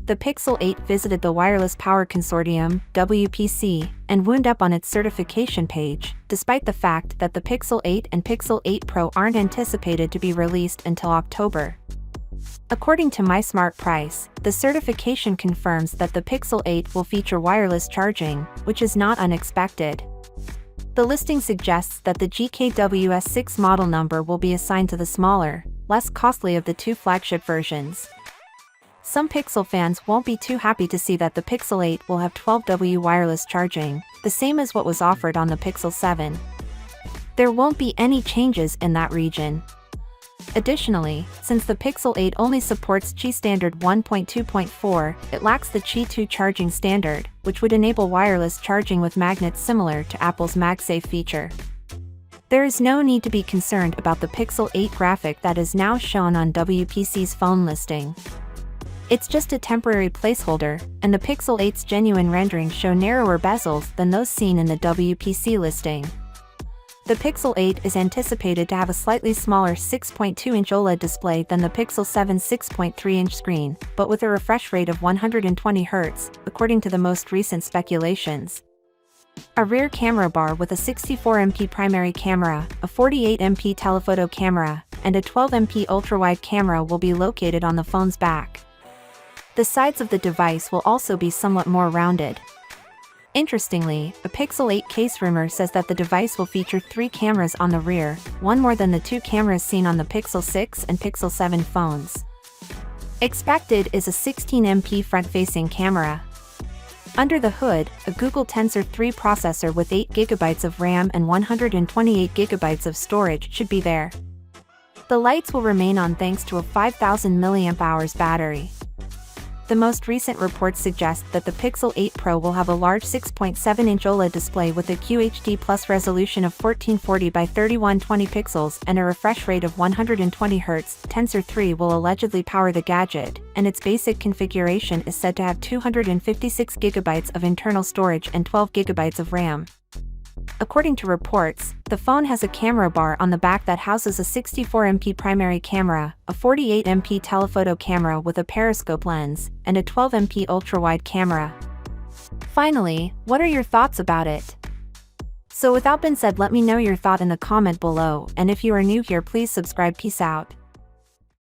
The Pixel 8 visited the Wireless Power Consortium (WPC) and wound up on its certification page, despite the fact that the Pixel 8 and Pixel 8 Pro aren't anticipated to be released until October. According to MySmartPrice, the certification confirms that the Pixel 8 will feature wireless charging, which is not unexpected. The listing suggests that the GKWS6 model number will be assigned to the smaller, less costly of the two flagship versions. Some Pixel fans won't be too happy to see that the Pixel 8 will have 12W wireless charging, the same as what was offered on the Pixel 7. There won't be any changes in that region. Additionally, since the Pixel 8 only supports Qi standard 1.2.4, it lacks the Qi 2 charging standard, which would enable wireless charging with magnets similar to Apple's MagSafe feature. There is no need to be concerned about the Pixel 8 graphic that is now shown on WPC's phone listing. It's just a temporary placeholder, and the Pixel 8's genuine renderings show narrower bezels than those seen in the WPC listing. The Pixel 8 is anticipated to have a slightly smaller 6.2-inch OLED display than the Pixel 7's 6.3-inch screen, but with a refresh rate of 120 Hz, according to the most recent speculations. A rear camera bar with a 64MP primary camera, a 48MP telephoto camera, and a 12MP ultra-wide camera will be located on the phone's back. The sides of the device will also be somewhat more rounded. Interestingly, a Pixel 8 case rumor says that the device will feature 3 cameras on the rear, one more than the 2 cameras seen on the Pixel 6 and Pixel 7 phones. Expected is a 16MP front-facing camera. Under the hood, a Google Tensor 3 processor with 8GB of RAM and 128GB of storage should be there. The lights will remain on thanks to a 5000 mAh battery. The most recent reports suggest that the Pixel 8 Pro will have a large 6.7-inch OLED display with a QHD+ resolution of 1440 by 3120 pixels and a refresh rate of 120 Hz. Tensor 3 will allegedly power the gadget, and its basic configuration is said to have 256GB of internal storage and 12GB of RAM. According to reports, the phone has a camera bar on the back that houses a 64MP primary camera, a 48MP telephoto camera with a periscope lens, and a 12MP ultra-wide camera. Finally, what are your thoughts about it? So without being said, let me know your thought in the comment below, and if you are new here, please subscribe. Peace out.